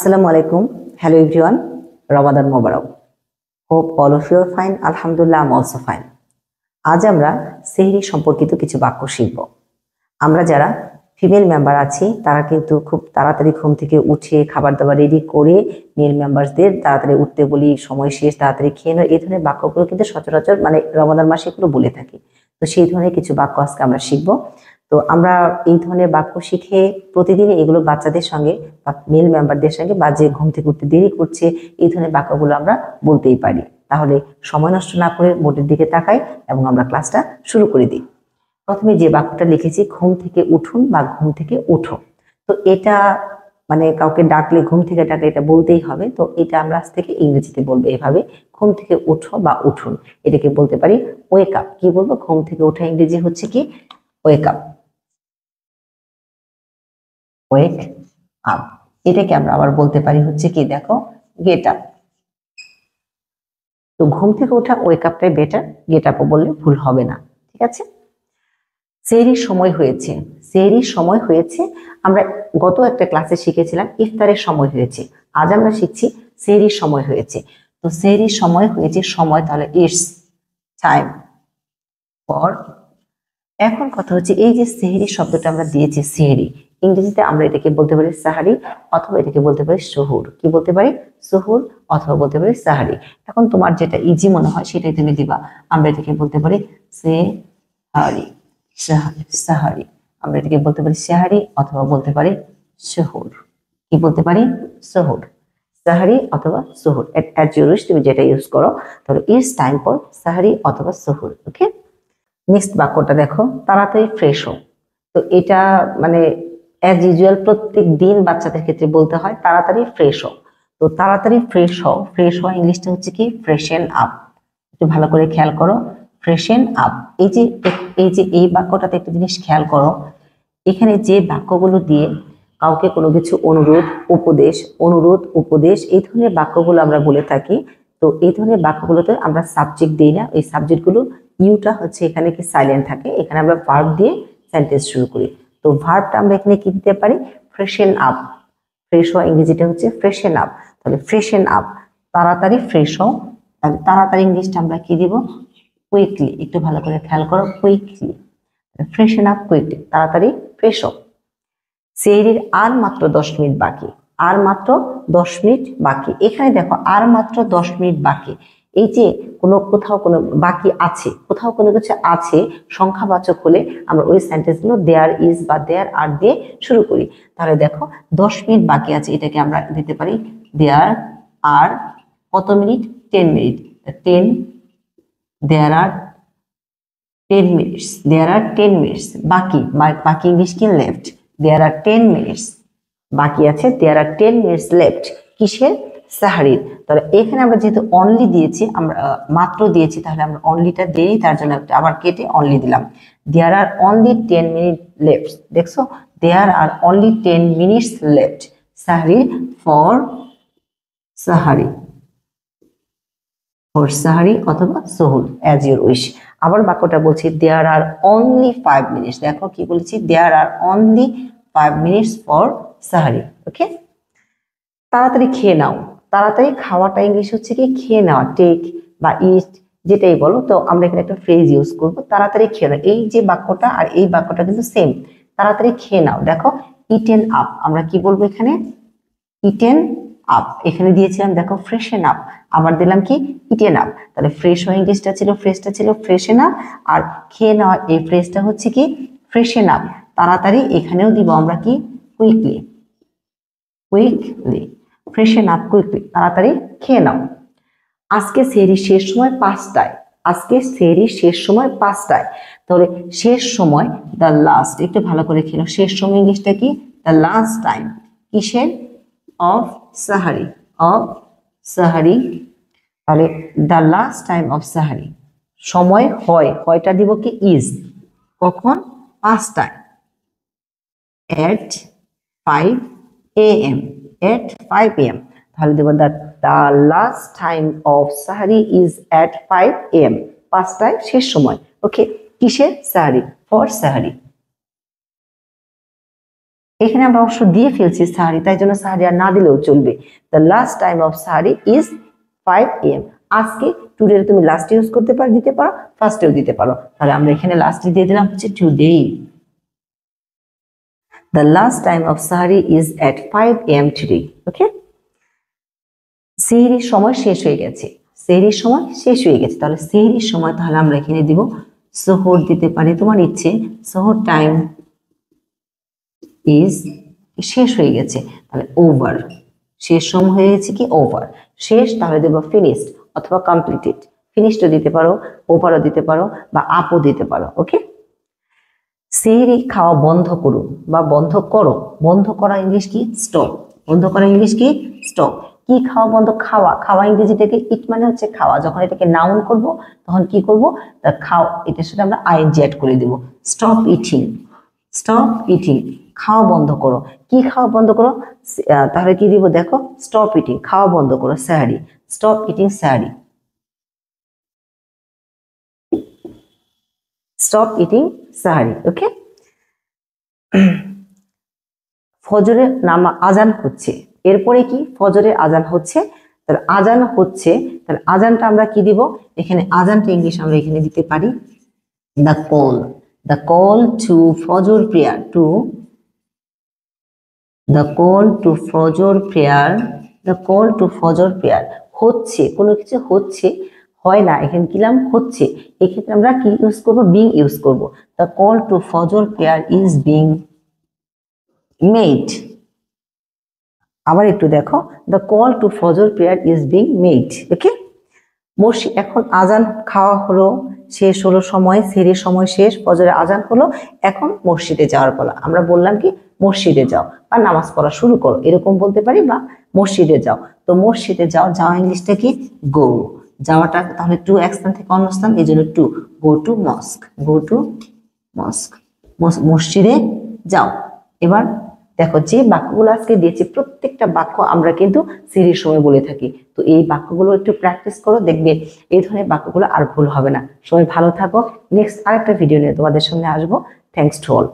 Assalamu alaikum. Hello everyone. Ramadan Mubarak. Hope all of you are fine. Alhamdulillah, I'm also fine. আজ আমরা সেহরি সম্পর্কিত কিছু বাক্য শিখব। আমরা যারা ফিমেল মেম্বার আছি তারা কিন্তু খুব তাড়াতাড়ি ঘুম থেকে উঠে খাবার দাবার রেডি করে মেল মেম্বারসদের তাড়াতাড়ি উঠতে বলি, সময় শেষ, তাড়াতাড়ি খেয়ে নাও, এই ধরনের বাক্যগুলো কিন্তু সচরাচর রমাদান মাসে এগুলো বলে থাকি। তো সেই ধরনের কিছু বাক্য আজকে আমরা শিখব। তো আমরা এই ধরনের বাক্য শিখে প্রতিদিন এগুলো বাচ্চাদের সঙ্গে বা মেল মেম্বারদের সঙ্গে বা যে ঘুম থেকে উঠতে দেরি করছে এই ধরনের বাক্যগুলো আমরা বলতেই পারি। তাহলে সময় নষ্ট না করে বোর্ডের দিকে তাকাই এবং আমরা ক্লাসটা শুরু করে দিই। প্রথমে যে বাক্যটা লিখেছি, ঘুম থেকে উঠুন বা ঘুম থেকে উঠো। তো এটা কাউকে ডাকলে, ঘুম থেকে ডাকলে এটা বলতেই হবে। তো এটা আমরা আজ থেকে ইংরেজিতে বলবো এভাবে, ঘুম থেকে উঠো বা উঠুন। এটাকে বলতে পারি ওয়েক আপ। কি বলবো? ঘুম থেকে ওঠা ইংরেজি হচ্ছে কি? Wake up. Wake up. এটাকে আমরা আবার বলতে পারি হচ্ছে কি, দেখো, গেট আপ। তো ঘুম থেকে ওঠা ওয়েক আপটাই বেটার, গেট আপও বললে ভুল হবে না। ঠিক আছে? সেহরির সময় হয়েছে। সেহরির সময় হয়েছে আমরা গত একটা ক্লাসে শিখেছিলাম ইফতারের সময় হয়েছে। আজ আমরা শিখছি সেহরির সময় হয়েছে। তো সেহরির সময় হয়েছে, সময় তাহলে ইটস টাইম ফর। এখন কথা হচ্ছে এই যে সেহরি শব্দটা আমরা দিয়েছি, সেহরি ইংরেজিতে আমরা এটাকে বলতে পারি সাহারি অথবা এটাকে বলতে পারি সুহুর। কি বলতে পারি? সুহুর অথবা বলতে পারি সাহারি। এখন তোমার যেটা ইজি মনে হয় সেটাই তুমি দিবা। আমরা এটাকে বলতে পারি সেহারি, সাহারি। আমরা এটাকে বলতে পারি সাহারি অথবা বলতে পারি সুহুর। কি বলতে পারি? সুহুর, সাহারি অথবা সুহুর। এট ইউর উইশ, তুমি যেটা ইউজ করো। তাহলে ইটস টাইম ফর সাহারি অথবা সুহুর। ওকে, নেক্সট বাক্যটা দেখো, তাড়াতাড়ি ফ্রেশ হও। তো এটা অ্যাজ ইউজুয়াল প্রত্যেক দিন বাচ্চাদের ক্ষেত্রে বলতে হয় তাড়াতাড়ি ফ্রেশ হও। তো তাড়াতাড়ি ফ্রেশ হও, ফ্রেশ হওয়া ইংলিশটা হচ্ছে কি? ফ্রেশেন আপ। একটু ভালো করে খেয়াল করো, ফ্রেশেন আপ। এই বাক্যটাতে একটা জিনিস খেয়াল করো, এখানে যে বাক্যগুলো দিয়ে কাউকে কোনো কিছু অনুরোধ উপদেশ এই ধরনের বাক্যগুলো আমরা বলে থাকি। তো এই ধরনের বাক্যগুলোতে আমরা সাবজেক্ট দিই না। ওই সাবজেক্টগুলো ইউটা হচ্ছে এখানে কি সাইলেন্ট থাকে, এখানে আমরা ভার্ব দিয়ে সেন্টেন্স শুরু করি। তো ভার্বটা আমরা এখানে কি দিতে পারি? ফ্রেশেন আপ। ফ্রেশ হওয়া ইংরেজিটা হচ্ছে ফ্রেশেন আপ। তাহলে ফ্রেশেন আপ, তাড়াতাড়ি ফ্রেশ হও। তাড়াতাড়ি ইংলিশটা আমরা কি দিব? কুইকলি। একটু ভালো করে খেয়াল করো, কুইকলি। ফ্রেশেন আপ কুইকলি, তাড়াতাড়ি ফ্রেশ হও। সেহরির আর মাত্র 10 মিনিট বাকি। আর মাত্র 10 মিনিট বাকি। এখানে দেখো, আর মাত্র 10 মিনিট বাকি। এই যে কোথাও কোনো বাকি আছে, কোথাও কোনো কিছু আছে, সংখ্যাবাচক হলে আমরা ওই সেন্টেন্সগুলো দেয়ার ইজ বা দেয়ার আর দিয়ে শুরু করি। তাহলে দেখো 10 মিনিট বাকি আছে, এটাকে আমরা দিতে পারি দেয়ার আর কত minute? 10 minute. 10, there are 10 minutes. There are 10 minutes. বাকি ইংলিশ কি? লেফট। There are 10 minutes. বাকি আছে, there are 10 minutes left. কিসের? সাহারির। তাহলে এখানে আমরা যেহেতু অনলি দিয়েছি, আমরা মাত্র দিয়েছি, তাহলে আমরা অনলিটা দিই, তার জন্য আবার কেটে অনলি দিলাম। There are only 10 minutes left. দেখছো? There are only 10 minutes left. সাহারির, for sehri, for sehri অথবা সুহুর, অ্যাজ ইউর উইশ। আবার বাক্যটা বলছি, দেয়ার আর অনলি 5 মিনিটস। দেখো কি বলেছি? দেয়ার আর অনলি 5 মিনিটস ফর সাহারি। ওকে, তাড়াতাড়ি খেয়ে নাও। তাড়াতাড়ি খাওয়াটা ইংলিশ হচ্ছে কি? খেয়ে নেওয়া, টেক বা ইট, যেটাই বলো। তো আমরা এখানে একটা ফ্রেজ ইউজ করবো, তাড়াতাড়ি খেয়ে নাও। এই যে বাক্যটা আর এই বাক্যটা কিন্তু সেম, তাড়াতাড়ি খেয়ে নাও। দেখো, ইটেন আপ, আমরা কি বলবো এখানে? Eaten up. এখানে দিয়েছিলাম দেখো ফ্রেশেন আপ, আবার দিলাম কি? Eaten up. তাহলে ফ্রেশ হওয়া ইংলিশটা ছিল, ফ্রেশেন আপ, আর খেয়ে নেওয়া এই ফ্রেজটা হচ্ছে কি? ফ্রেশেন আপ। তাড়াতাড়ি এখানেও দিব আমরা কি? কুইকলি। কুইকলি, ফ্রেশেন আপ কুইকলি, তাড়াতাড়ি খেয়ে নাও। আজকে সেহরির শেষ সময় 5টায়। আজকে সেহরির শেষ সময় 5টায়। তাহলে শেষ সময়, দ্য লাস্ট। একটু ভালো করে খেলো, শেষ সময় ইংলিশটা কি? The last time. কিসের? Of sehri, of sehri. তাহলে the last time of sehri, সময় হয়, হয়টা দিব কি? ইজ। কখন? 5টায়। এট 5 AM, এট 5 AM। তাহলে দেব the last time of sehri is at 5 AM। 5টায় শেষ সময়। ওকে, কিসের? সাহারি, ফর সাহারি। এখানে আমরা অবশ্য দিয়ে ফেলছি সাহারি, তাই জন্য সাহারি আর না দিলেও চলবে। The last time of sehri is 5 AM। আজকে টুডে তুমি লাস্ট ইউজ করতে পারো, দিতে পারো, ফার্স্টেও দিতে পারো। তাহলে আমরা এখানে লাস্টে দিয়ে দিলাম হচ্ছে today. The last time of sehri is at 5 AM today. Okay, সেহরির সময় শেষ হয়ে গেছে, সেহরির সময় শেষ হয়ে গেছে। তাহলে সেহরির সময় তাহলে আমরা এখানে দিব সোহর দিতে পারি, তোমার ইচ্ছে। সোহর টাইম ইজ শেষ হয়ে গেছে, তাহলে ওভার। শেষ সময় হয়ে গেছে কি ওভার, শেষ, তাহলে দেবো ফিনিশড অথবা কমপ্লিটেড। ফিনিশডও দিতে পারো, ওভারও দিতে পারো, বা আপও দিতে পারো। ওকে, সেহরি খাওয়া বন্ধ করুন বা বন্ধ করো। বন্ধ করা ইংলিশ কি? স্টপ। বন্ধ করা ইংলিশ কি? স্টপ। কি খাওয়া বন্ধ? খাওয়া। খাওয়া ইংরেজিটাকে ইট মানে হচ্ছে খাওয়া। যখন এটাকে নাউন করব তখন কি করব? খাও, এটার সাথে আমরা আইএনজি অ্যাড করে দেব। স্টপ ইটিং, স্টপ ইটিং, খাওয়া বন্ধ করো। কি খাওয়া বন্ধ করো? তাহলে কি দিব দেখো, স্টপ ইটিং, খাওয়া বন্ধ করো স্যাহারি। Stop eating sehri, stop eating sehri. Okay, ফজরের আজান হচ্ছে, এরপরে কি? ফজরের আজান হচ্ছে, তাহলে আজান হচ্ছে, তাহলে আজানটা আমরা কি দিব? এখানে আজানটা ইংলিশ আমরা এখানে দিতে পারি the call. The call to Fajr prayer, to the call to Fajr prayer, the call to Fajr prayer. হচ্ছে, কোনো কিছু হচ্ছে, হয় না, এখানে কিলাম হচ্ছে, এক্ষেত্রে আমরা কি ইউজ করবো? বিং ইউজ করবো। The call to Fajr prayer is being made. আবার একটু দেখো, the call to Fajr prayer is being made. ওকে, মসজিদ, এখন আজান খাওয়া হলো, শেষ হলো সময়, সেহরির সময় শেষ, ফজরের আজান হলো, এখন মসজিদে যাওয়ার পালা। আমরা বললাম কি মসজিদে যাও বা নামাজ পড়া শুরু করো, এরকম বলতে পারি, বা মসজিদে যাও। তো মসজিদে যাও, যাওয়া ইংলিশটা কি? গো। যাওয়াটা তাহলে টু এক স্থান থেকে অন্য স্থান, এই জন্য to, go to mosque, go to mosque, মসজিদে যাও। এবার দেখো, যে বাক্যগুলো আজকে দিয়েছি প্রত্যেকটা বাক্য আমরা কিন্তু সিরির সময় বলে থাকি। তো এই বাক্যগুলো একটু প্র্যাকটিস করো, দেখবে এই ধরনের বাক্যগুলো আর ভুল হবে না। সবাই ভালো থাকো, নেক্সট আরেকটা ভিডিও নিয়ে তোমাদের সামনে আসবো। Thanks to all.